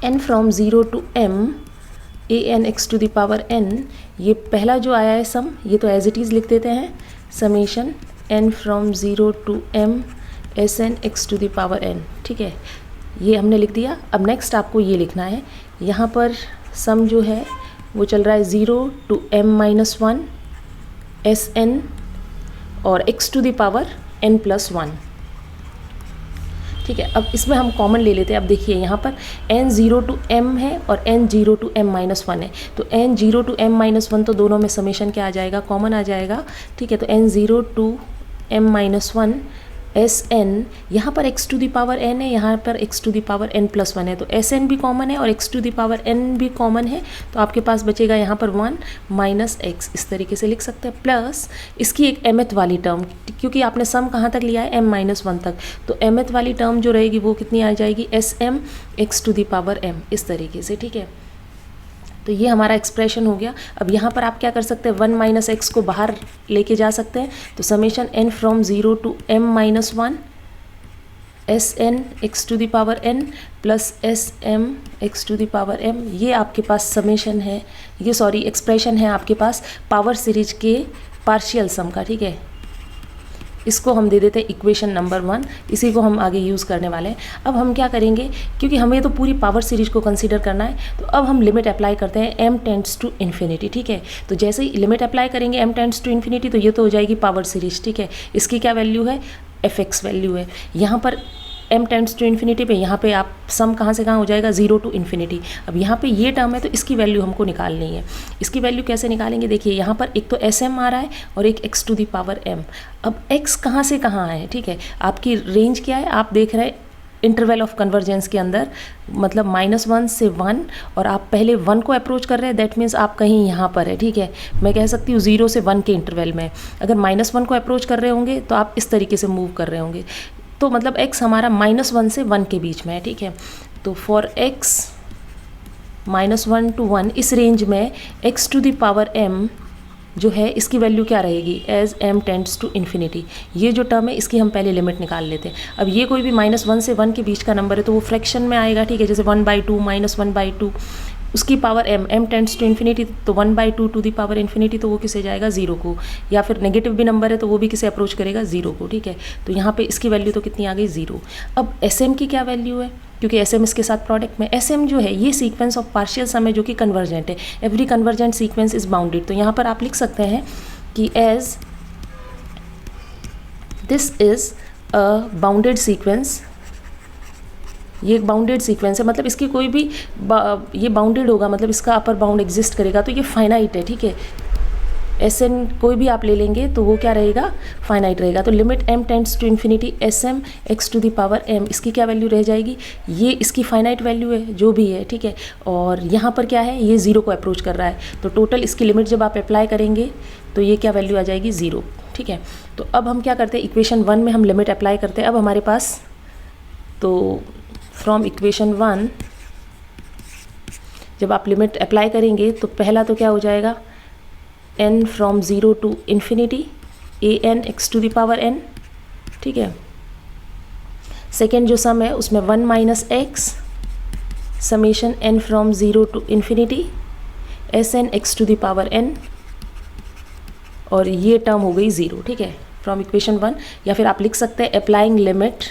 n from 0 to m an x to the power n। ये पहला जो आया है सम, ये तो एज इट इज़ लिख देते हैं, summation n from 0 to m Sn x to the power n, ठीक है, ये हमने लिख दिया। अब नेक्स्ट आपको ये लिखना है, यहाँ पर सम जो है वो चल रहा है 0 to m minus one Sn और x to the power n plus one, ठीक है। अब इसमें हम कॉमन ले लेते हैं। अब देखिए यहाँ पर n 0 टू m है और n 0 to m minus one है, तो n 0 to m minus one, तो दोनों में समेशन क्या आ जाएगा, कॉमन आ जाएगा, ठीक है। तो n 0 to m minus one Sn, यहाँ पर x to the power n है, यहाँ पर x to the power n plus one है, तो Sn भी कॉमन है और x to the power n भी कॉमन है, तो आपके पास बचेगा यहाँ पर 1 माइनस x, इस तरीके से लिख सकते हैं, प्लस इसकी एक mth वाली टर्म, क्योंकि आपने सम कहाँ तक लिया है, m माइनस वन तक, तो mth वाली टर्म जो रहेगी वो कितनी आ जाएगी, Sm x to the power m, इस तरीके से, ठीक है। तो ये हमारा एक्सप्रेशन हो गया। अब यहाँ पर आप क्या कर सकते हैं, 1 माइनस एक्स को बाहर लेके जा सकते हैं, तो summation n from 0 to m minus one Sn x to the power n plus Sm x to the power m, ये आपके पास समेशन है, ये सॉरी एक्सप्रेशन है आपके पास पावर सीरीज के पार्शियल सम का, ठीक है। इसको हम दे देते हैं इक्वेशन नंबर 1, इसी को हम आगे यूज़ करने वाले हैं। अब हम क्या करेंगे, क्योंकि हमें तो पूरी पावर सीरीज को कंसीडर करना है, तो अब हम लिमिट अप्लाई करते हैं m टेंड्स टू इन्फिनिटी, ठीक है। तो जैसे ही लिमिट अप्लाई करेंगे m टेंड्स टू इन्फिनिटी, तो ये तो हो जाएगी पावर सीरीज, ठीक है। इसकी क्या वैल्यू है, fx वैल्यू है। यहाँ पर m टेंड्स टू इन्फिनिटी पे, यहाँ पे आप सम कहाँ से कहाँ हो जाएगा, 0 टू इन्फिनिटी। अब यहाँ पे ये टर्म है, तो इसकी वैल्यू हमको निकालनी है। इसकी वैल्यू कैसे निकालेंगे, देखिए यहाँ पर एक तो Sm आ रहा है और एक x to the power m। अब x कहाँ से कहाँ है, ठीक है, आपकी रेंज क्या है, आप देख रहे हैं इंटरवल ऑफ कन्वर्जेंस के अंदर, मतलब -1 से 1, और आप पहले 1 को अप्रोच कर रहे हैं, दैट मीन्स आप कहीं यहाँ पर है, ठीक है। मैं कह सकती हूँ 0 से 1 के इंटरवल में। अगर -1 को अप्रोच कर रहे होंगे तो आप इस तरीके से मूव कर रहे होंगे, तो मतलब x हमारा -1 से 1 के बीच में है, ठीक है। तो फॉर x -1 टू 1, इस रेंज में x to the power m जो है, इसकी वैल्यू क्या रहेगी, as m tends to infinity. ये जो टर्म है, इसकी हम पहले लिमिट निकाल लेते हैं। अब ये कोई भी -1 से 1 के बीच का नंबर है, तो वो फ्रैक्शन में आएगा, ठीक है। जैसे 1/2 -1/2, उसकी power m tends to infinity, तो 1/2 टू दी पावर इन्फिनिटी, तो वो किसे जाएगा, 0 को। या फिर नेगेटिव भी नंबर है तो वो भी किसे अप्रोच करेगा, 0 को, ठीक है। तो यहाँ पे इसकी वैल्यू तो कितनी आ गई, 0। अब Sm की क्या वैल्यू है, क्योंकि Sm इसके साथ प्रोडक्ट में, Sm जो है ये सीक्वेंस ऑफ पार्शियल सम है जो कि कन्वर्जेंट है। Every convergent sequence is bounded, तो यहाँ पर आप लिख सकते हैं कि as this is a bounded sequence, ये एक बाउंडेड सीक्वेंस है, मतलब इसकी कोई भी ये बाउंडेड होगा, मतलब इसका अपर बाउंड एग्जिस्ट करेगा, तो ये फाइनाइट है, ठीक है। Sn कोई भी आप ले लेंगे तो वो क्या रहेगा, फाइनाइट रहेगा। तो limit m tends to infinity Sm x to the power m, इसकी क्या वैल्यू रह जाएगी, ये इसकी फाइनाइट वैल्यू है जो भी है, ठीक है। और यहाँ पर क्या है, ये 0 को अप्रोच कर रहा है, तो टोटल इसकी लिमिट जब आप अप्लाई करेंगे तो ये क्या वैल्यू आ जाएगी, 0, ठीक है। तो अब हम क्या करते हैं, इक्वेशन 1 में हम लिमिट अप्लाई करते हैं। अब हमारे पास तो फ्रॉम इक्वेशन 1 जब आप लिमिट अप्लाई करेंगे तो पहला तो क्या हो जाएगा, n from 0 to infinity an x to the power n, ठीक है। सेकेंड जो सम है उसमें 1 minus x summation n from 0 to infinity Sn x to the power n, और ये टर्म हो गई 0, ठीक है, फ्रॉम इक्वेशन 1। या फिर आप लिख सकते हैं applying limit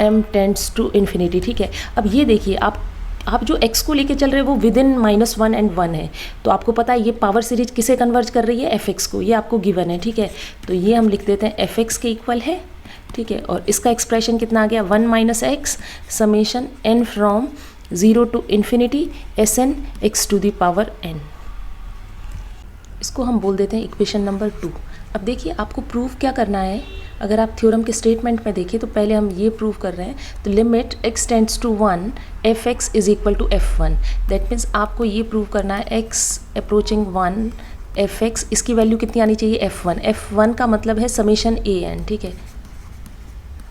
m tends to infinity, ठीक है। अब ये देखिए, आप जो x को लेके चल रहे हैं वो विद इन -1 एंड 1 है, तो आपको पता है ये पावर सीरीज किसे कन्वर्ज कर रही है, fx को, ये आपको गिवन है, ठीक है। तो ये हम लिख देते हैं fx के इक्वल है, ठीक है। और इसका एक्सप्रेशन कितना आ गया, 1 minus x summation n from 0 to infinity Sn x to the power n। इसको हम बोल देते हैं इक्वेशन नंबर 2। अब देखिए आपको प्रूव क्या करना है। अगर आप थ्योरम के स्टेटमेंट में देखिए तो पहले हम ये प्रूव कर रहे हैं, तो limit x tends to 1 fx is equal to f1। That means आपको ये प्रूव करना है x अप्रोचिंग 1 fx, इसकी वैल्यू कितनी आनी चाहिए, f1। f1 का मतलब है समेशन an, ठीक है,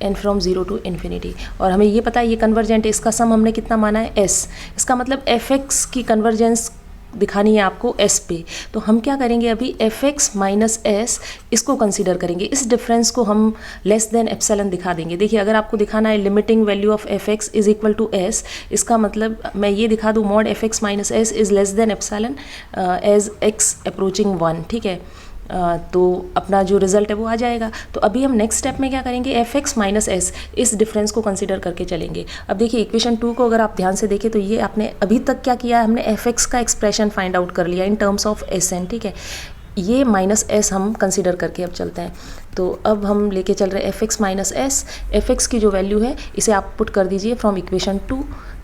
n फ्रॉम 0 टू इन्फिनिटी। और हमें ये पता है ये कन्वर्जेंट है, इसका सम हमने कितना माना है, s। इसका मतलब fx की कन्वर्जेंस दिखानी है आपको s पे, तो हम क्या करेंगे अभी, fx माइनस s इसको कंसीडर करेंगे, इस डिफरेंस को हम लेस देन एप्सिलॉन दिखा देंगे। देखिए अगर आपको दिखाना है limiting value of fx is equal to s, इसका मतलब मैं ये दिखा दूँ mod fx minus s is less than epsilon as x approaching 1, ठीक है। तो अपना जो रिजल्ट है वो आ जाएगा। तो अभी हम नेक्स्ट स्टेप में क्या करेंगे, fx माइनस s इस डिफरेंस को कंसीडर करके चलेंगे। अब देखिए इक्वेशन 2 को अगर आप ध्यान से देखें तो ये आपने अभी तक क्या किया है, हमने fx का एक्सप्रेशन फाइंड आउट कर लिया इन टर्म्स ऑफ Sn, ठीक है। ये माइनस s हम कंसीडर करके अब चलते हैं। तो अब हम लेके चल रहे हैं fx माइनस s, fx की जो वैल्यू है इसे आप पुट कर दीजिए फ्रॉम इक्वेशन 2।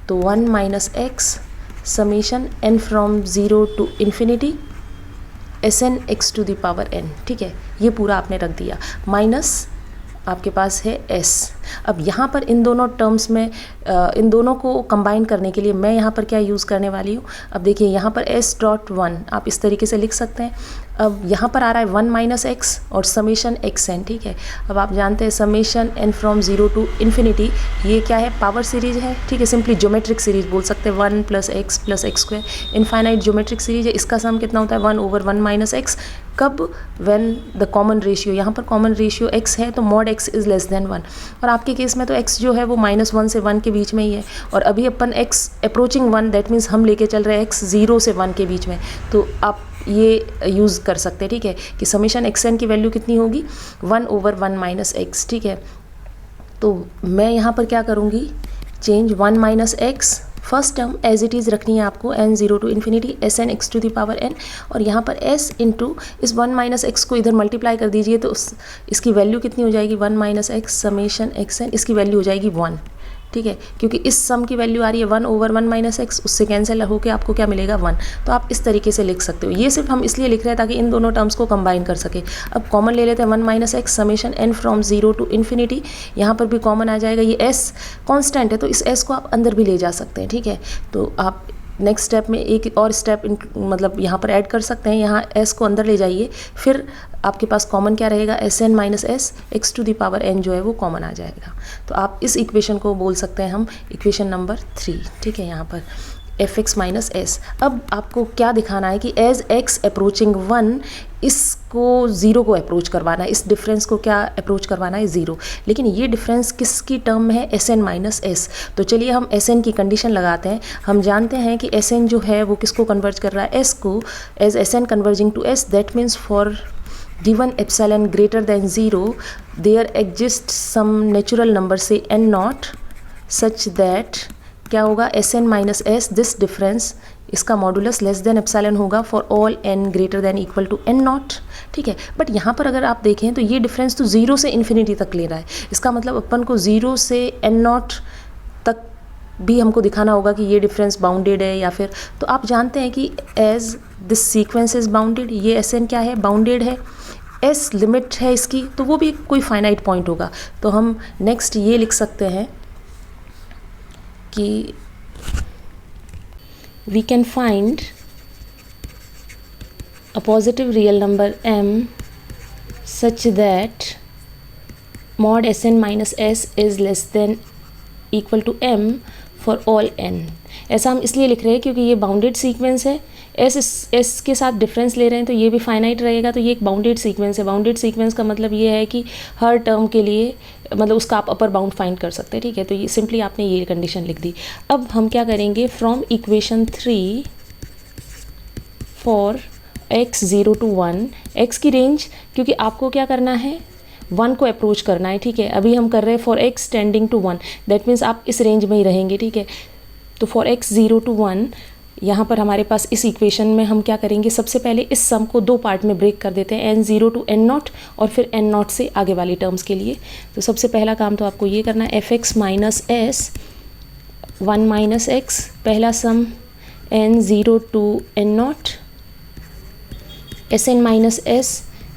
तो 1 minus x summation n from 0 to infinity Sn x to the power n, ठीक है। ये पूरा आपने रख दिया, माइनस आपके पास है s। अब यहाँ पर इन दोनों टर्म्स में इन दोनों को कंबाइन करने के लिए मैं यहाँ पर क्या यूज़ करने वाली हूँ। अब देखिए यहाँ पर s.1 आप इस तरीके से लिख सकते हैं। अब यहाँ पर आ रहा है 1 माइनस एक्स और समेशन xn, ठीक है। अब आप जानते हैं summation n from 0 to infinity, ये क्या है, पावर सीरीज है, ठीक है। सिंपली ज्योमेट्रिक सीरीज बोल सकते हैं, 1 plus x square, infinite geometric series है। इसका सम कितना होता है, 1 ओवर 1 माइनस एक्स। कब, व्हेन द कॉमन रेशियो, यहाँ पर कॉमन रेशियो x है तो mod x is less then 1, और आपके केस में तो x जो है वो -1 से 1 के बीच में ही है, और अभी अपन x अप्रोचिंग 1, दैट मीन्स हम लेके चल रहे हैं x 0 से 1 के बीच में। तो आप ये यूज़ कर सकते हैं, ठीक है, कि समेशन xn की वैल्यू कितनी होगी, 1 ओवर 1 माइनस एक्स, ठीक है। तो मैं यहाँ पर क्या करूँगी, change 1 minus x, first term as it is रखनी है आपको, n 0 to infinity Sn x to the power n, और यहाँ पर s इंटू इस 1 माइनस एक्स को इधर मल्टीप्लाई कर दीजिए, तो इसकी वैल्यू कितनी हो जाएगी, 1 माइनस एक्स समेशन xn, इसकी वैल्यू हो जाएगी 1, ठीक है, क्योंकि इस सम की वैल्यू आ रही है 1 ओवर 1 माइनस एक्स, उससे कैंसिल होकर आपको क्या मिलेगा, 1। तो आप इस तरीके से लिख सकते हो। ये सिर्फ हम इसलिए लिख रहे हैं ताकि इन दोनों टर्म्स को कंबाइन कर सके। अब कॉमन ले लेते हैं, 1 minus x summation n from 0 to infinity, यहाँ पर भी कॉमन आ जाएगा, ये s कांस्टेंट है तो इस s को आप अंदर भी ले जा सकते हैं, ठीक है। तो आप नेक्स्ट स्टेप में एक और स्टेप मतलब यहाँ पर ऐड कर सकते हैं, यहाँ s को अंदर ले जाइए, फिर आपके पास कॉमन क्या रहेगा, Sn minus s x to the power n जो है वो कॉमन आ जाएगा। तो आप इस इक्वेशन को बोल सकते हैं हम इक्वेशन नंबर 3, ठीक है, यहाँ पर fx माइनस s। अब आपको क्या दिखाना है कि एज x अप्रोचिंग 1, इसको 0 को अप्रोच करवाना है, इस डिफरेंस को क्या अप्रोच करवाना है, 0। लेकिन ये डिफरेंस किसकी टर्म में है, Sn माइनस s। तो चलिए हम Sn की कंडीशन लगाते हैं। हम जानते हैं कि Sn जो है वो किसको कन्वर्ज कर रहा है, s को, as Sn converging to s, that means for given epsilon greater than 0 there exists some natural number say n naught such that क्या होगा, Sn minus s, this difference, इसका मॉडुलस लेस देन एप्सिलॉन होगा for all n greater than equal to n naught, ठीक है। But यहाँ पर अगर आप देखें तो ये डिफरेंस तो 0 से इन्फिनिटी तक ले रहा है, इसका मतलब अपन को 0 से n नॉट तक भी हमको दिखाना होगा कि ये डिफरेंस बाउंडेड है या फिर, तो आप जानते हैं कि as this sequence is bounded, ये Sn क्या है, बाउंडेड है, s लिमिट है इसकी, तो वो भी कोई फाइनाइट पॉइंट होगा। तो हम नेक्स्ट ये लिख सकते हैं कि we can find a positive real number m such that mod Sn minus s is less than equal to m for all n। ऐसा हम इसलिए लिख रहे हैं क्योंकि ये बाउंडेड सीक्वेंस है, s के साथ डिफरेंस ले रहे हैं तो ये भी फाइनाइट रहेगा, तो ये एक बाउंडेड सीक्वेंस है। बाउंडेड सीक्वेंस का मतलब ये है कि हर टर्म के लिए मतलब उसका आप अपर बाउंड फाइंड कर सकते हैं, ठीक है। तो ये सिंपली आपने ये कंडीशन लिख दी। अब हम क्या करेंगे, from equation 3 for x 0 to 1, x की रेंज, क्योंकि आपको क्या करना है, 1 को अप्रोच करना है, ठीक है। अभी हम कर रहे हैं for x tending to 1, that means आप इस रेंज में ही रहेंगे, ठीक है। तो फॉर x 0 to 1 यहाँ पर हमारे पास इस इक्वेशन में हम क्या करेंगे, सबसे पहले इस सम को 2 पार्ट में ब्रेक कर देते हैं, n0 to n0 और फिर n0 से आगे वाली टर्म्स के लिए। तो सबसे पहला काम तो आपको ये करना है, fx minus s 1 minus x, पहला sum n0 to n0 sn minus s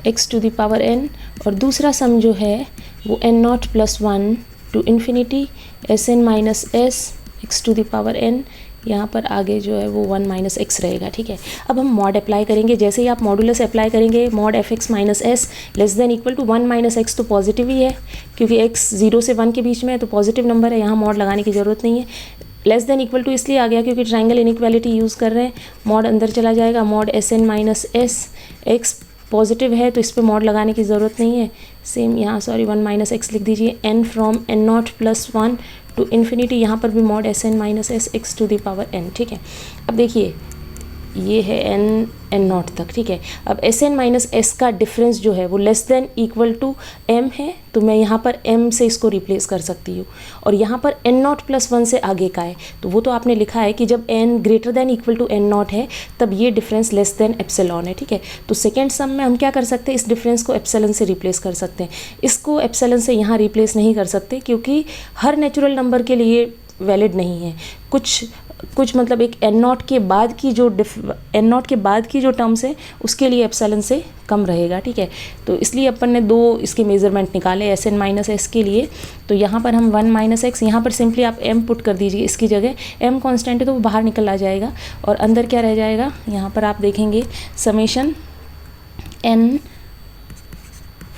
x to the power n, और दूसरा सम जो है वो n0 plus 1 to infinity sn minus s x to the power n, यहाँ पर आगे जो है वो 1 माइनस एक्स रहेगा, ठीक है। अब हम मॉड अप्लाई करेंगे, जैसे ही आप मॉडुलस अप्लाई करेंगे, mod f x minus s less than equal to 1 minus x, तो पॉजिटिव ही है क्योंकि x 0 से 1 के बीच में है तो पॉजिटिव नंबर है, यहाँ मॉड लगाने की ज़रूरत नहीं है। लेस देन इक्वल टू इसलिए आ गया क्योंकि ट्राइंगल इनइक्वालिटी यूज़ कर रहे हैं, मॉड अंदर चला जाएगा, mod s n minus s, x positive है तो इस पर मॉड लगाने की ज़रूरत नहीं है। सेम यहाँ 1 माइनस एक्स लिख दीजिए, n from n naught plus 1 to infinity, यहाँ पर भी mod s n minus s x to the power n, ठीक है। अब देखिए ये है n नॉट तक, ठीक है। अब एस एन माइनस एस का डिफरेंस जो है वो less than equal to m है, तो मैं यहाँ पर m से इसको रिप्लेस कर सकती हूँ, और यहाँ पर n नॉट प्लस 1 से आगे का है, तो वो तो आपने लिखा है कि जब n greater than equal to n naught है तब ये डिफरेंस लेस देन एप्सिलॉन है, ठीक है। तो सेकेंड सम में हम क्या कर सकते हैं, इस डिफरेंस को एप्सिलॉन से रिप्लेस कर सकते हैं। इसको एप्सिलॉन से यहाँ रिप्लेस नहीं कर सकते क्योंकि हर नेचुरल नंबर के लिए वैलिड नहीं है, कुछ मतलब एक n नॉट के बाद की जो टर्म्स है उसके लिए एप्सिलॉन से कम रहेगा, ठीक है। तो इसलिए अपन ने 2 इसके मेजरमेंट निकाले एस एन माइनस एस के लिए। तो यहाँ पर हम 1 माइनस एक्स, यहाँ पर सिंपली आप m पुट कर दीजिए इसकी जगह, m कांस्टेंट है तो वो बाहर निकल आ जाएगा, और अंदर क्या रह जाएगा, यहाँ पर आप देखेंगे summation n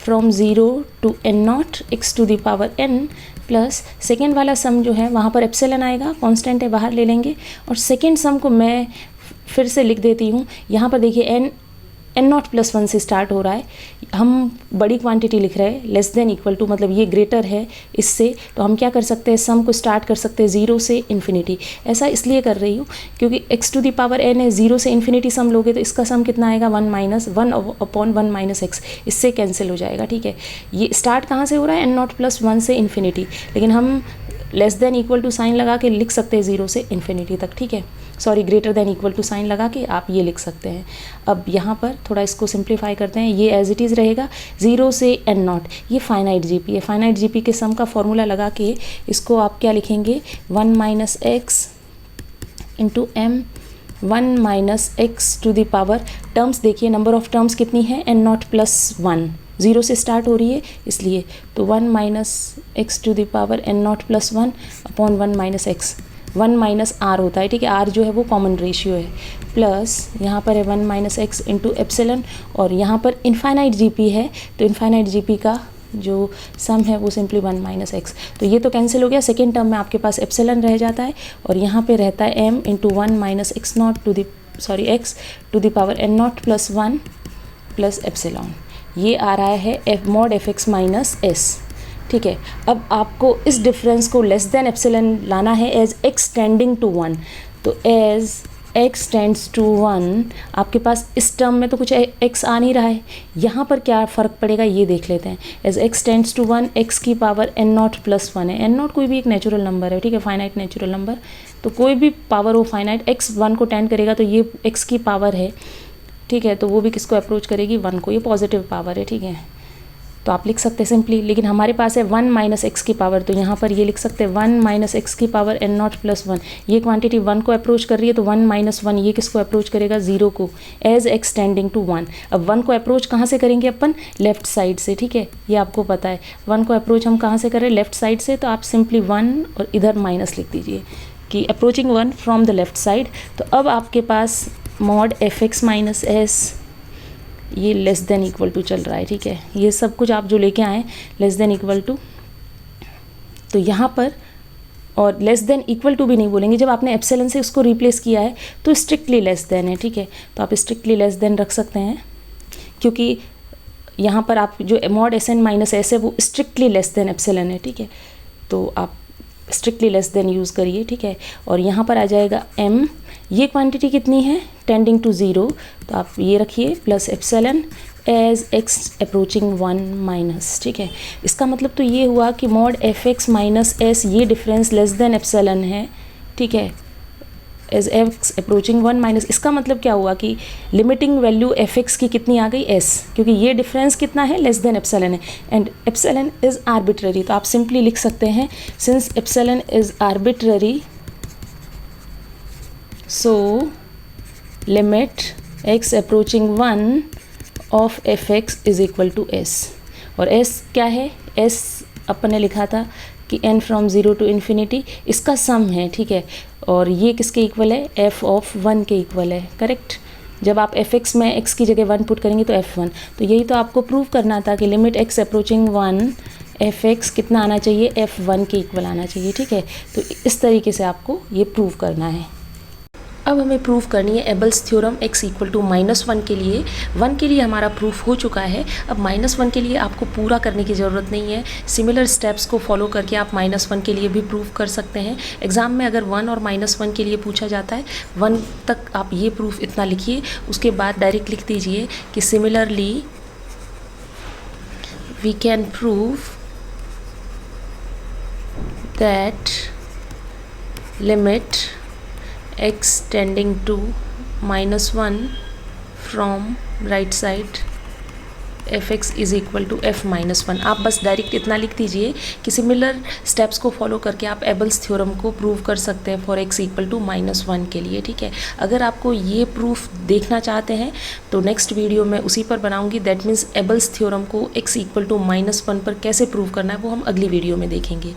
from 0 to n naught x to the power n plus second वाला सम जो है वहाँ पर एप्सिलॉन आएगा, कांस्टेंट है बाहर ले लेंगे, और सेकेंड सम को मैं फिर से लिख देती हूँ। यहाँ पर देखिए n नॉट प्लस 1 से स्टार्ट हो रहा है, हम बड़ी क्वांटिटी लिख रहे हैं, लेस देन इक्वल टू मतलब ये ग्रेटर है इससे, तो हम क्या कर सकते हैं, सम को स्टार्ट कर सकते हैं 0 से इन्फिनिटी। ऐसा इसलिए कर रही हूँ क्योंकि x to the power n है, 0 से इन्फिनिटी सम लोगे तो इसका सम कितना आएगा, 1 माइनस 1 अपॉन 1 माइनस एक्स, इससे कैंसिल हो जाएगा, ठीक है। ये स्टार्ट कहाँ से हो रहा है, n नॉट प्लस 1 से इन्फिनिटी, लेकिन हम less than equal to sign लगा के लिख सकते हैं 0 से इन्फिनिटी तक, ठीक है। Sorry, greater than equal to sign लगा के आप ये लिख सकते हैं। अब यहाँ पर थोड़ा इसको सिंप्लीफाई करते हैं, ये एज इट इज़ रहेगा 0 से n नॉट, ये फाइनाइट जीपी है, फाइनाइट जीपी के सम का फॉर्मूला लगा के इसको आप क्या लिखेंगे, 1 minus x into m, 1 minus x to the power, terms देखिए नंबर ऑफ टर्म्स कितनी है, n नॉट प्लस 1, 0 से स्टार्ट हो रही है इसलिए, तो 1 minus x to the power n naught plus 1 upon 1 minus x, 1 minus r होता है, ठीक है। आर जो है वो कॉमन रेशियो है, प्लस यहाँ पर है 1 माइनस एक्स इंटू एप्सिलॉन, और यहाँ पर इनफाइनाइट जीपी है तो इनफाइनाइट जीपी का जो सम है वो सिंपली 1 माइनस एक्स, तो ये तो कैंसिल हो गया। सेकेंड टर्म में आपके पास एप्सिलॉन रह जाता है, और यहाँ पे रहता है m into 1 minus x naught to the x to the power n naught plus 1 plus epsilon, ये आ रहा है f mod f x minus s, ठीक है। अब आपको इस डिफरेंस को लेस देन एप्सिलॉन लाना है एज x टेंडिंग टू 1, तो एज x टेंड्स टू 1 आपके पास इस टर्म में तो कुछ x आ नहीं रहा है, यहाँ पर क्या फ़र्क पड़ेगा ये देख लेते हैं। As x tends to 1, x की पावर n नॉट प्लस 1 है, n नॉट कोई भी एक नेचुरल नंबर है, ठीक है, फाइनाइट नेचुरल नंबर, तो कोई भी पावर हो फाइनाइट, x 1 को टेंड करेगा तो ये x की पावर है, ठीक है, तो वो भी किसको अप्रोच करेगी, 1 को, ये पॉजिटिव पावर है, ठीक है। तो आप लिख सकते हैं सिंपली, लेकिन हमारे पास है 1 माइनस एक्स की पावर, तो यहाँ पर ये लिख सकते हैं 1 माइनस एक्स की पावर n नॉट प्लस 1, ये क्वांटिटी 1 को अप्रोच कर रही है तो 1 माइनस 1 ये किसको अप्रोच करेगा, 0 को, एज x टेंडिंग टू 1। अब 1 को अप्रोच कहाँ से करेंगे अपन, लेफ्ट साइड से, ठीक है, ये आपको पता है 1 को अप्रोच हम कहाँ से करें, लेफ्ट साइड से, तो आप सिंपली 1 और इधर माइनस लिख दीजिए कि approaching 1 from the left side. तो अब आपके पास mod f x minus s, ये लेस देन इक्वल टू चल रहा है, ठीक है, ये सब कुछ आप जो लेके आए लेस देन इक्वल टू, तो यहाँ पर और लेस देन इक्वल टू भी नहीं बोलेंगे। जब आपने एप्सिलॉन से उसको रिप्लेस किया है तो स्ट्रिक्टली लेस देन है, ठीक है। तो आप स्ट्रिक्टली लेस देन रख सकते हैं, क्योंकि यहाँ पर आप जो mod s n minus s है वो स्ट्रिक्टली लेस देन एप्सिलॉन है, ठीक है। तो आप स्ट्रिक्टली लेस देन यूज़ करिए, ठीक है। और यहाँ पर आ जाएगा m, ये क्वांटिटी कितनी है, टेंडिंग टू 0, तो आप ये रखिए plus epsilon as x approaching 1 minus, ठीक है। इसका मतलब तो ये हुआ कि mod f x minus s ये डिफरेंस लेस देन एप्सिलॉन है, ठीक है, एज x अप्रोचिंग 1 माइनस। इसका मतलब क्या हुआ कि लिमिटिंग वैल्यू एफ एक्स की कितनी आ गई, s, क्योंकि ये डिफरेंस कितना है, लेस देन एप्सिलॉन है, एंड एप्सिलॉन इज़ आर्बिट्ररी। तो आप सिंपली लिख सकते हैं since epsilon is arbitrary so limit x approaching 1 of f x is equal to s। और s क्या है, s अपन ने लिखा था कि n फ्रॉम 0 टू इन्फिनिटी, इसका सम है, ठीक है। और ये किसके इक्वल है, f ऑफ 1 के इक्वल है, करेक्ट। जब आप एफ एक्स में x की जगह 1 पुट करेंगे तो f1। तो यही तो आपको प्रूव करना था कि limit x approaching 1 F x कितना आना चाहिए, f1 के इक्वल आना चाहिए, ठीक है। तो इस तरीके से आपको ये प्रूव करना है। अब हमें प्रूफ करनी है एबल्स थ्योरम x इक्वल टू -1 के लिए। 1 के लिए हमारा प्रूफ हो चुका है, अब -1 के लिए आपको पूरा करने की ज़रूरत नहीं है। सिमिलर स्टेप्स को फॉलो करके आप -1 के लिए भी प्रूफ कर सकते हैं। एग्ज़ाम में अगर 1 और -1 के लिए पूछा जाता है, 1 तक आप ये प्रूफ इतना लिखिए, उसके बाद डायरेक्ट लिख दीजिए कि similarly we can prove that limit x tending to -1 from right side fx is equal to f -1। आप बस डायरेक्ट इतना लिख दीजिए कि सिमिलर स्टेप्स को फॉलो करके आप एबल्स थ्योरम को प्रूव कर सकते हैं फॉर x इक्वल टू -1 के लिए, ठीक है। अगर आपको ये प्रूफ देखना चाहते हैं तो नेक्स्ट वीडियो मैं उसी पर बनाऊंगी, दैट मीन्स एबल्स थ्योरम को x इक्वल टू -1 पर कैसे प्रूव करना है वो हम अगली वीडियो में देखेंगे।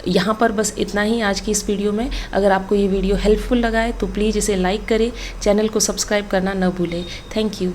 यहाँ पर बस इतना ही आज की इस वीडियो में। अगर आपको ये वीडियो हेल्पफुल लगा है तो प्लीज़ इसे लाइक करें, चैनल को सब्सक्राइब करना न भूलें। Thank you.